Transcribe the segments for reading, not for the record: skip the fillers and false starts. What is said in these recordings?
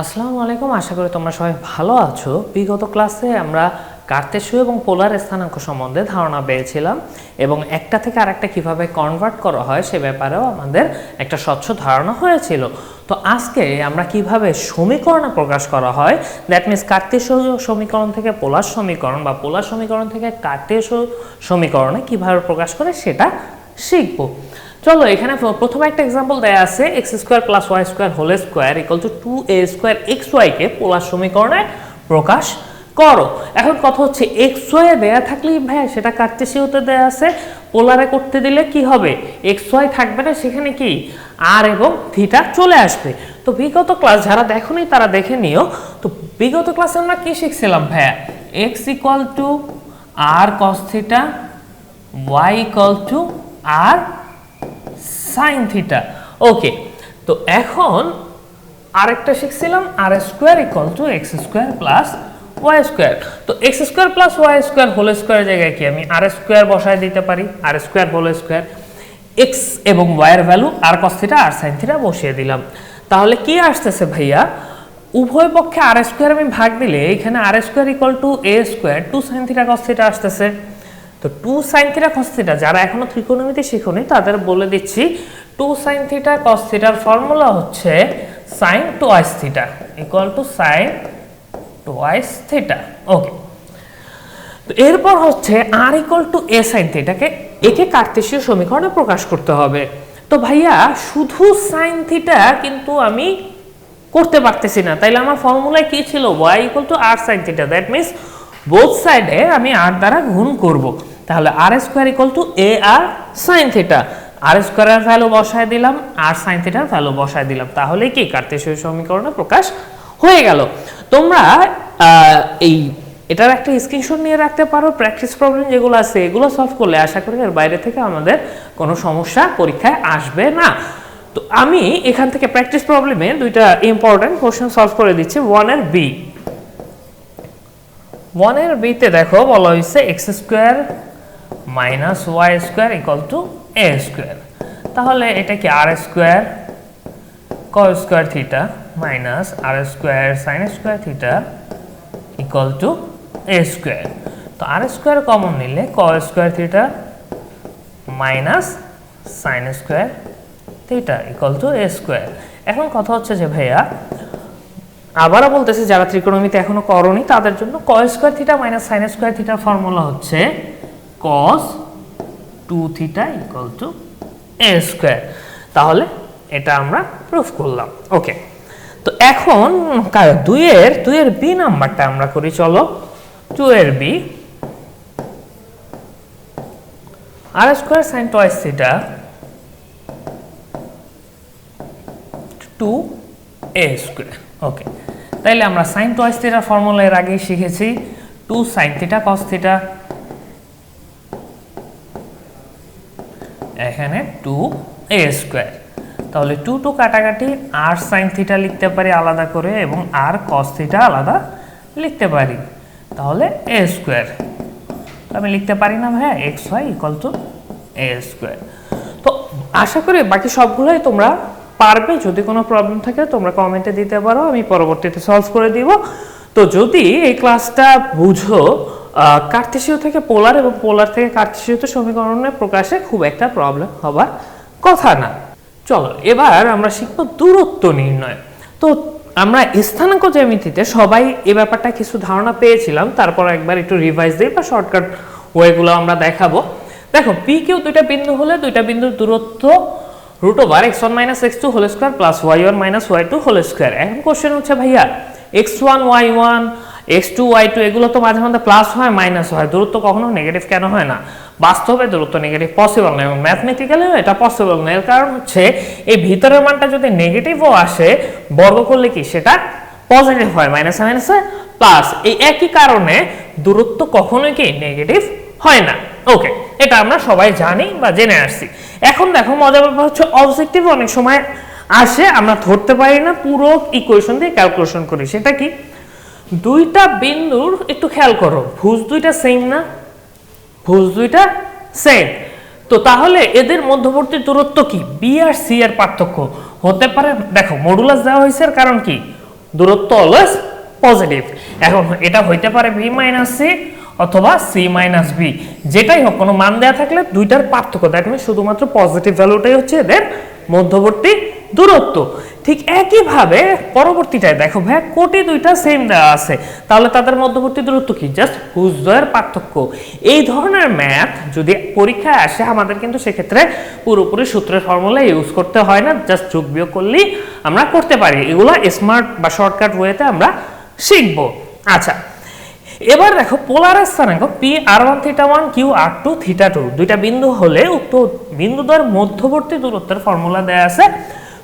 আসসালামু আলাইকুম, আশা করি তোমরা সবাই ভালো আছো। বিগত ক্লাসে আমরা কার্তেশীয় এবং পোলার স্থানাঙ্ক সম্বন্ধে ধারণা পেয়েছিলাম এবং একটা থেকে আরেকটা কিভাবে কনভার্ট করা হয় সে ব্যাপারেও আমাদের একটা স্বচ্ছ ধারণা হয়েছিল। তো আজকে আমরা কিভাবে সমীকরণ প্রকাশ করা হয়, দ্যাট মিনস কার্তেশীয় সমীকরণ থেকে পোলার সমীকরণ বা পোলার সমীকরণ থেকে কার্তেশীয় সমীকরণে কিভাবে প্রকাশ করে সেটা শিখব। চলো, এখানে প্রথমে একটা एग्जांपल দেয়া আছে x² + y² whole square = 2a² xy কে পোলার সমীকরণে প্রকাশ করো। এখন কথা হচ্ছে xy এ দেয়া থাকলেই ভাই সেটা কার্তেশীয়তে দেয়া আছে, পোলারে করতে দিলে কি হবে, xy থাকবে না, সেখানে কি r এবং থিটা চলে আসবে। তো বিগত ক্লাস যারা দেখোনি তারা দেখে নিও। তো বিগত ক্লাসে আমরা কি শিখছিলাম ভাই, x = r cos θ, y = r sin θ। ওকে, তো এখন আরেকটা শিখছিলাম r² = x² + y²। তো x² + y² হোল স্কয়ার জায়গায় কি আমি r² বসায় দিতে পারি, r² হোল স্কয়ার, x এবং y এর value r cos θ r sin θ বসিয়ে দিলাম। তাহলে কি আসতেছে ভাইয়া, উভয় পক্ষে r² আমি ভাগ দিলে এখানে r² = a² 2 sin θ cos θ আসতেছে। তো 2 sin θ cos θ যারা এখনো ত্রিকোণমিতি শিখোনি তাদের বলে দিচ্ছি, 2 sin θ cos θ এর ফর্মুলা হচ্ছে sin twice θ = sin twice θ। ওকে, তো এরপর হচ্ছে r = a sin θ কে একে কার্তেশীয় সমীকরণে প্রকাশ করতে হবে। তো ভাইয়া শুধু sin θ কিন্তু আমি করতে পারতেছি না, তাইলে আমার ফর্মুলায় কি ছিল, y = r sin θ, that means both সাইডে আমি r দ্বারা গুণ করব। তাহলে r² = ar sin θ, r² এর ভ্যালু বসায় দিলাম, r sin θ এর ভ্যালু বসায় দিলাম, তাহলে কি কার্তেশীয় সমীকরণে প্রকাশ হয়ে গেল। তোমরা এই এটার একটা স্ক্রিনশট নিয়ে রাখতে পারো, প্র্যাকটিস প্রবলেম যেগুলো আছে এগুলো সলভ করলে আশা করি এর বাইরে থেকে আমাদের কোনো সমস্যা পরীক্ষায় আসবে না। তো আমি এখান থেকে প্র্যাকটিস প্রবলেমে দুইটা ইম্পর্টেন্ট কোশ্চেন সলভ করে দিচ্ছি। 1 এর বি, 1 এর বি তে দেখো বলা হয়েছে x² - y² = a²। তাহলে এটা কি r² cos² θ - r² sin² θ = a²। তো r² কমন নিলে cos² θ - sin² θ = a²। এখন কথা হচ্ছে যে ভাইয়া আবারও বলতেছি যারা ত্রিকোণমিতি এখনো করনি তাদের জন্য cos² θ - sin² θ এর ফর্মুলা হচ্ছে cos 2θ = a²। তাহলে এটা আমরা প্রুফ করলাম। ওকে, তো এখন 2 এর বি নাম্বারটা আমরা করি। চলো, 2 এর B, r² sin twice θ 2a²। ওকে, তাইলে আমরা sin twice θ এর ফর্মুলা এর আগেই শিখেছি, 2 sin θ cos θ, এখানে 2a²। তাহলে 2 কাটাকাটি, r sin θ লিখতে পারি আলাদা করে এবং r cos θ আলাদা লিখতে পারি, তাহলে a²। আমি লিখতে পারি না ভাইয়া xy = a²। তো আশা করি বাকি সবগুলোই তোমরা পারবে। যদি কোনো প্রবলেম থাকে তোমরা কমেন্টে দিতে পারো, আমি পরবর্তীতে সলভ করে দিব। তো যদি এই ক্লাসটা বুঝো কার্তেশীয় থেকে পোলার এবং পোলার থেকে কার্তেশীয়তে সমীকরণের প্রকাশে খুব একটা প্রবলেম হবার কথা না। চলো, এবার আমরা শিখব দূরত্ব নির্ণয়। তো আমরা স্থানাঙ্ক জ্যামিতিতে সবাই এই ব্যাপারটা কিছু ধারণা পেয়েছিলাম, তারপর একবার একটু রিভাইজ দিই বা শর্টকাট ওয়েগুলো আমরা দেখাবো। দেখো, পি কিউ দুইটা বিন্দু হলে দুইটা বিন্দুর দূরত্ব √x1 - x2 whole square plus y1 - y2 whole square. এখন কোশ্চেন হচ্ছে ভাইয়া x1 y1 x2 y2 এগুলো তো মাঝে মাঝে প্লাস হয় মাইনাস হয়, দূরত্ব কখনো নেগেটিভ কেন হয় না? বাস্তবে দূরত্ব নেগেটিভ পসিবল না এবং ম্যাথমেটিক্যালিও এটা পসিবল না। এর কারণ হচ্ছে এই ভিতরের মানটা যদি নেগেটিভও আসে, বর্গ করলে কি সেটা পজিটিভ হয়, মাইনাসে মাইনাসে প্লাস। এই একই কারণে দূরত্ব কখনোই কি নেগেটিভ হয় না। ওকে, এটা আমরা সবাই জানি বা জেনে আসছি। এখন দেখো মজার ব্যাপার হচ্ছে অবজেক্টিভ অনেক সময় আসে আমরা ধরতে পারি না, পুরো ইকুয়েশন দিয়ে ক্যালকুলেশন করি। সেটা কি, দুইটা বিন্দুর একটু খেয়াল করো, ভুজ দুইটা সেম না, ভুজ দুইটা সেম। তো তাহলে এদের মধ্যবর্তী দূরত্ব কি, বি আর সি এর পার্থক্য হতে পারে। দেখো মডুলাস দেওয়া হয়েছে, এর কারণ কি দূরত্ব অলওয়েজ পজিটিভ। এখন এটা হইতে পারে b মাইনাস সি অথবা c মাইনাস বি, যেটাই হোক কোনো মান দেয়া থাকলে দুইটার পার্থক্য দেখবেন শুধুমাত্র পজিটিভ ভ্যালুটাই হচ্ছে এদের মধ্যবর্তী দূরত্ব। ঠিক একইভাবে পরবর্তীটায় দেখো ভাই কোটি দুইটা সেম দেওয়া আছে, তাহলে তাদের মধ্যবর্তী দূরত্ব কি? জাস্ট ভুজদ্বয়ের পার্থক্য। এই ধরনের ম্যাথ যদি পরীক্ষায় আসে আমাদের কিন্তু সেক্ষেত্রে পুরোপুরি সূত্রের ফর্মুলা ইউজ করতে হয় না, জাস্ট যোগ বিয়োগ করলেই আমরা করতে পারি। এগুলো স্মার্ট বা শর্টকাট ওয়েতে আমরা শিখব। আচ্ছা, এবার দেখো পোলার স্থানাঙ্ক p r1 θ1 q r2 θ2 দুইটা বিন্দু হলে উক্ত বিন্দুদ্বয়ের মধ্যবর্তী দূরত্বের ফর্মুলা দেয়া আছে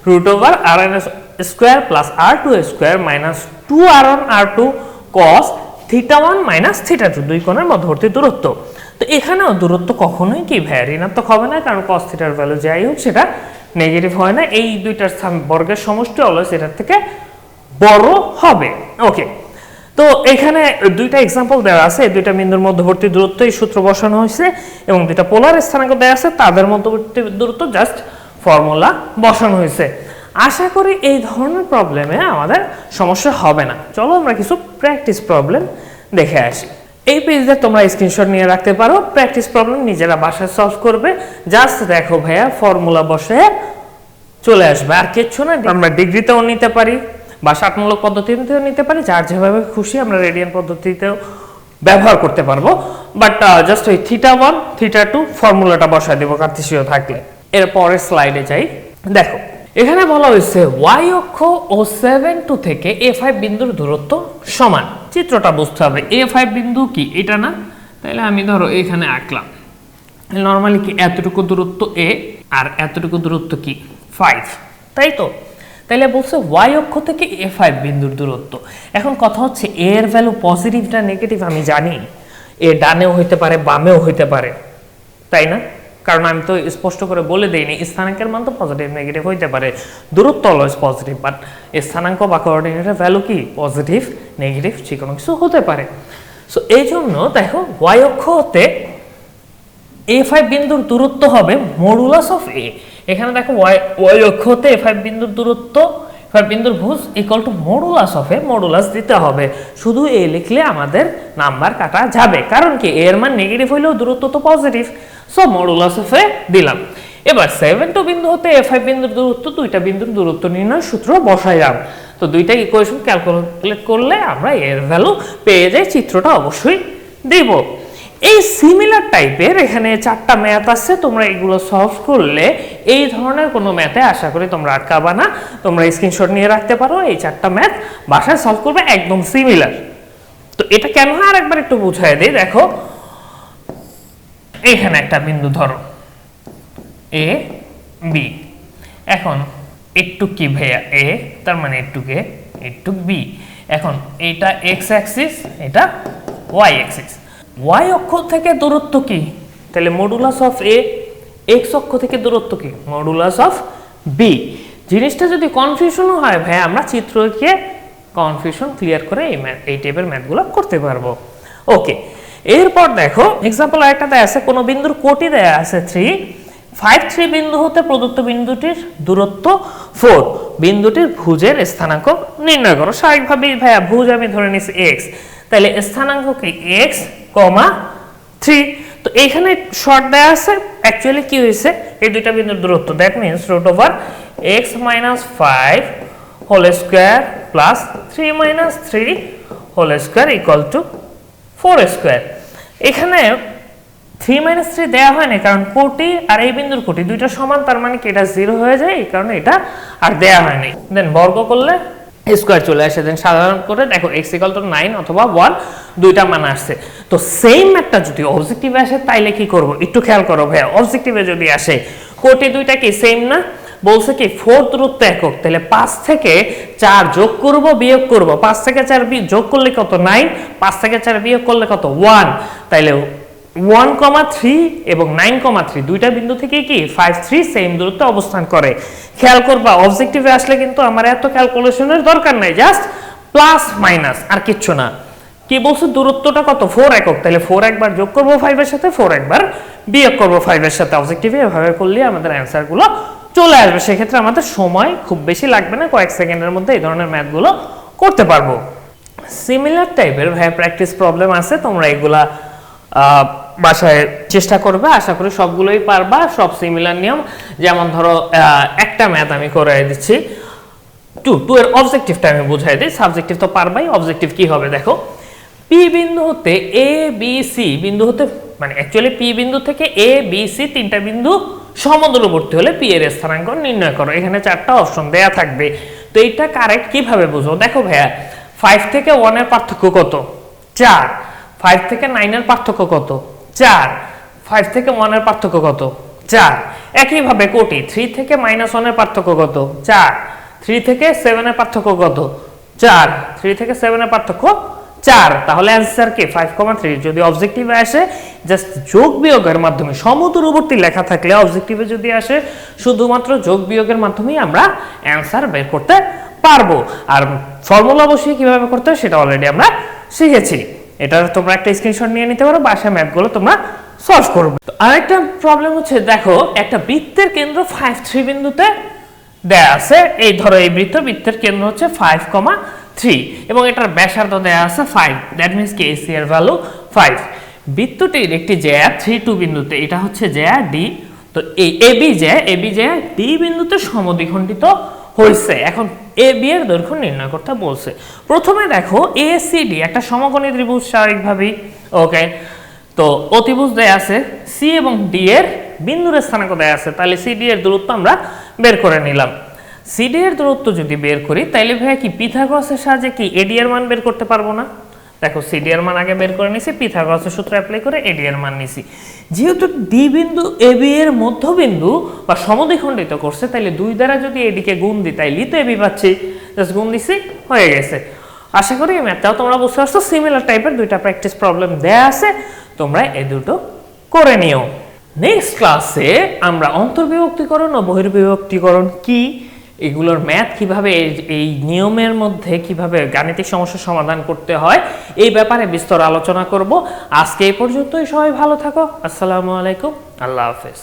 √rn² + r2² - 2r1 r2 cos θ1 - θ2 দুই কোণের মধ্যবর্তী দূরত্ব। তো এখানেও দূরত্ব কখনোই কি ভাই ঋণাত্মক হবে না, কারণ cos θ এর ভ্যালু যাই হোক সেটা নেগেটিভ হয় না। এই দুইটার বর্গের সমষ্টি অলওয়েজ এটার থেকে বড় হবে। ওকে, তো এখানে দুইটা एग्जांपल দেওয়া আছে, এই দুইটা বিন্দুর মধ্যবর্তী দূরত্ব এই সূত্র বসানো হয়েছে এবং দুইটা পোলার স্থানাঙ্ক দেওয়া আছে তাদের মধ্যবর্তী দূরত্ব জাস্ট ফর্মুলা বসানো হয়েছে। আশা করি এই ধরনের প্রবলেমে আমাদের সমস্যা হবে না। চলো আমরা কিছু প্র্যাকটিস প্রবলেম দেখে আসি। এই পেজে তোমরা স্ক্রিনশট নিয়ে রাখতে পারো, প্র্যাকটিস প্রবলেম নিজেরা বাসায় সলভ করবে। জাস্ট দেখো ভাইয়া ফর্মুলা বসে চলে আসবে, আর কিচ্ছু না। আমরা ডিগ্রিতেও নিতে পারি বা ষাটমূলক পদ্ধতিতেও নিতে পারি, যার যেভাবে খুশি আমরা রেডিয়ান পদ্ধতিতেও ব্যবহার করতে পারবো। বাট জাস্ট ওই θ1 θ2 ফর্মুলাটা বসায় দেবো কার্তেশীয় থাকলে। এর পরের স্লাইডে যাই। দেখো এখানে বলা হয়েছে y অক্ষ ও 7 থেকে a5 বিন্দুর দূরত্ব সমান। চিত্রটা বুঝতে হবে, a5 বিন্দু কি এটা না, তাহলে আমি ধরো এখানে আঁকলাম। নরমালি কি এতটুকু দূরত্ব a আর এতটুকু দূরত্ব কি 5, তাই তো? তাহলে বলছে y অক্ষ থেকে a5 বিন্দুর দূরত্ব। এখন কথা হচ্ছে a এর ভ্যালু পজিটিভ না নেগেটিভ আমি জানি, এ ডানেও হইতে পারে বামেও হইতে পারে, তাই না? কারণ আমি তো স্পষ্ট করে বলে দেইনি স্থানাঙ্কের মান তো পজিটিভ নেগেটিভ হইতে পারে, দূরত্ব অলওয়েজ পজিটিভ, বাট স্থানাঙ্ক বা কোঅর্ডিনেটের ভ্যালু কি পজিটিভ নেগেটিভ যে কোনো কিছু হতে পারে। সো এই জন্য দেখো y অক্ষ হতে a5 বিন্দুর দূরত্ব হবে মডুলাস অফ a। এখানে দেখো y অক্ষ হতে a5 বিন্দুর দূরত্ব, a5 বিন্দুর ভুজ equal to modulus of a, modulus দিতে হবে। শুধু a লিখলে আমাদের নাম্বার কাটা যাবে, কারণ কি এর মান নেগেটিভ হইলেও দূরত্ব তো positive. So modulus of a দিলাম। এবার 7 বিন্দু হতে a5 বিন্দুর দূরত্ব, দুইটা বিন্দুর দূরত্ব নির্ণয় সূত্র বসাইলাম। তো দুইটা ইকুয়েশন ক্যালকুলেট করলে আমরা এর ভ্যালু পেয়ে যাই, চিত্রটা অবশ্যই দেব। এই সিমিলার টাইপের এখানে চারটা ম্যাথ আছে, তোমরা এগুলো সলভ করলে এই ধরনের কোনো ম্যাথে আশা করি তোমরা আটকাবা না। তোমরা স্ক্রিনশট নিয়ে রাখতে পারো, এই চারটা ম্যাথ বাসায় সলভ করবে একদম সিমিলার। তো এটা কেন হয় আরেকবার একটু বুঝাই দিই। দেখো এখানে একটা বিন্দু ধরো এ বি, এখন একটু কি ভাইয়া এ, তার মানে একটুকে একটু বি। এখন এটা এক্স অ্যাক্সিস, এটা ওয়াই অ্যাক্সিস। y অক্ষ থেকে দূরত্ব কি? তাহলে মডুলাস অফ a, x অক্ষ থেকে দূরত্ব কি? Modulus of b। জিনিসটা যদি কনফিউশনও হয় ভাই আমরা চিত্র এঁকে কনফিউশন ক্লিয়ার করে এই টাইপের ম্যাথগুলো করতে পারবো। ওকে, এরপর দেখো एग्जांपल আরেকটা দেয়া আছে, কোন বিন্দুর কোটি দেয়া আছে 3, 5 3 বিন্দু হতে প্রদত্ত বিন্দুটির দূরত্ব 4, বিন্দুটির ভুজের স্থানাঙ্ক নির্ণয় করো। স্বাভাবিকভাবেই ভাইয়া ভুজ আমি ধরে নিছি x, তাহলে স্থানাঙ্ক কি x, 3। তো এইখানে শর্ট দেয়া আছে, অ্যাকচুয়ালি কি হইছে এই দুইটা বিন্দুর দূরত্ব, that means √x - 5 whole square plus 3 - 3 whole square equal to 4 square. এখানে 3 - 3 দেয়া হয় না, কারণ কোটি আর এই বিন্দুর কোটি দুইটা সমান, তার মানে কি এটা 0 হয়ে যায়, এই কারণে এটা আর দেয়া হয়নি। দেন বর্গ করলে স্কয়ার চলে আসে। দেন সাধারণ করে দেখো x = 9 অথবা 1 দুইটা মান আসছে। তো সেম একটা যদি অবজেক্টিভে আসে তাইলে কি করব একটু খেয়াল করো ভাইয়া। অবজেক্টিভে যদি আসে কোটি দুইটা কি সেম না, বলছে কি 4 দূরত্ব একক, তাহলে 5 থেকে 4 যোগ করব বিয়োগ করব, 5 থেকে 4 যোগ করলে কত 9, 5 থেকে 4 বিয়োগ করলে কত 1, তাইলে 1,3 এবং 9,3 দুইটা বিন্দু থেকে কি 5 3 সেম দূরত্বে অবস্থান করে। খেয়াল করবা অবজেক্টিভে আসলে কিন্তু আমার এত ক্যালকুলেশনের দরকার নাই, জাস্ট প্লাস মাইনাস আর কিচ্ছু না। কি বলছে দূরত্বটা কত 4 একক, তাহলে 4 একবার যোগ করব 5 এর সাথে, 4 একবার বিয়োগ করব 5 এর সাথে। অবজেক্টিভে এভাবে করলে আমাদের অ্যানসারগুলো চলে আসবে। সেক্ষেত্রে আমাদের সময় খুব বেশি লাগবে না, কয়েক সেকেন্ডের মধ্যে এই ধরনের ম্যাথগুলো করতে পারবো। সিমিলার টাইপের ভাই প্র্যাকটিস প্রবলেম আছে, তোমরা এগুলা বাসায় চেষ্টা করবে, আশা করি সবগুলোই পারবা, সব সিমিলার নিয়ম। যেমন ধরো একটা ম্যাথ আমি করে দিচ্ছি, টু এর অবজেক্টিভটা আমি বুঝাই দিই, সাবজেক্টিভ তো পারবাই। অবজেক্টিভ কি হবে দেখো, পি বিন্দু হতে এ বি সি বিন্দু হতে, মানে অ্যাকচুয়ালি পি বিন্দু থেকে এ বি সি তিনটা বিন্দু সমদূরবর্তী হলে পি এর স্থানাঙ্ক নির্ণয় করো। এখানে চারটা অপশন দেয়া থাকবে, তো এইটা কারেক্ট কিভাবে বুঝবো? দেখো ভাইয়া, 5 থেকে 1 এর পার্থক্য কত? 4। 5 থেকে 9 এর পার্থক্য কত? 4। 5 থেকে 1 এর পার্থক্য কত? 4। একইভাবে কোটি 3 থেকে -1 এর পার্থক্য কত? 4। 3 থেকে 7 এর পার্থক্য কত? 4। 3 থেকে 7 এর পার্থক্য 4। তাহলে অ্যান্সার কি 5,3। যদি অবজেক্টিভে আসে জাস্ট যোগ বিয়োগের মাধ্যমে, সমদূরবর্তী লেখা থাকলে অবজেক্টিভে যদি আসে শুধুমাত্র যোগ বিয়োগের মাধ্যমেই আমরা অ্যান্সার বের করতে পারবো। আর ফর্মুলা বসিয়ে কিভাবে করতে হয় সেটা অলরেডি আমরা শিখেছি। এটা তোমরা একটা স্ক্রিনশট নিয়ে নিতে পারো, বাসায় ম্যাথগুলো তোমরা সলভ করবে। আরেকটা প্রবলেম হচ্ছে, দেখো একটা বৃত্তের কেন্দ্র 5,3 বিন্দুতে দেয়া আছে। এই ধরো এই বৃত্তের কেন্দ্র হচ্ছে 5,3 এবং এটার ব্যাসার্ধ দেয়া আছে 5, দ্যাট মিন্স কি এসি এর ভ্যালু 5। বৃত্তটির একটি জ্যা 3,2 বিন্দুতে, এটা হচ্ছে জ্যা ডি, তো এই এবি জ্যা ডি বিন্দুতে সমদ্বিখণ্ডিত হয়েছে। এখন এ বি এর দৈর্ঘ্য নির্ণয় করতে বলছে। প্রথমে দেখো এ সি ডি একটা সমকোণী ত্রিভুজ স্বাভাবিকভাবেই, ওকে। তো অতিভুজ দেয়া আছে, সি এবং ডি এর বিন্দুর স্থানাঙ্ক দেয়া আছে, তাহলে সি ডি এর দূরত্ব আমরা বের করে নিলাম। সি ডি এর দূরত্ব যদি বের করি তাইলে ভাইয়া কি পিথাগোরাসের সাহায্যে কি এডি এর মান বের করতে পারবো না? দেখো সি ডি এর মান আগে বের করে নিছি, পিথাগোরাসের সূত্র অ্যাপ্লাই করে এডি এর মান নিছি। যেহেতু ডি বিন্দু এ বি এর মধ্যবিন্দু বা সমদ্বিখণ্ডিত করছে, তাইলে 2 দ্বারা যদি এডি কে গুণ দিই তাইলে তো এবি পাচ্ছি, জাস্ট গুণ দিছি, হয়ে গেছে। আশা করি এই ম্যাথটাও তোমরা বুঝতে পারছো। সিমিলার টাইপের দুইটা প্র্যাকটিস প্রবলেম দেয়া আছে, তোমরা এই দুটো করে নিও। নেক্সট ক্লাসে আমরা অন্তর্বিভক্তিকরণ ও বহির্বিভক্তিকরণ কি, এগুলোর ম্যাথ কিভাবে, এই নিয়মের মধ্যে কিভাবে গাণিতিক সমস্যার সমাধান করতে হয়, এই ব্যাপারে বিস্তর আলোচনা করব। আজকে এই পর্যন্তই, সবাই ভালো থাকো, আসসালামু আলাইকুম, আল্লাহ হাফেজ।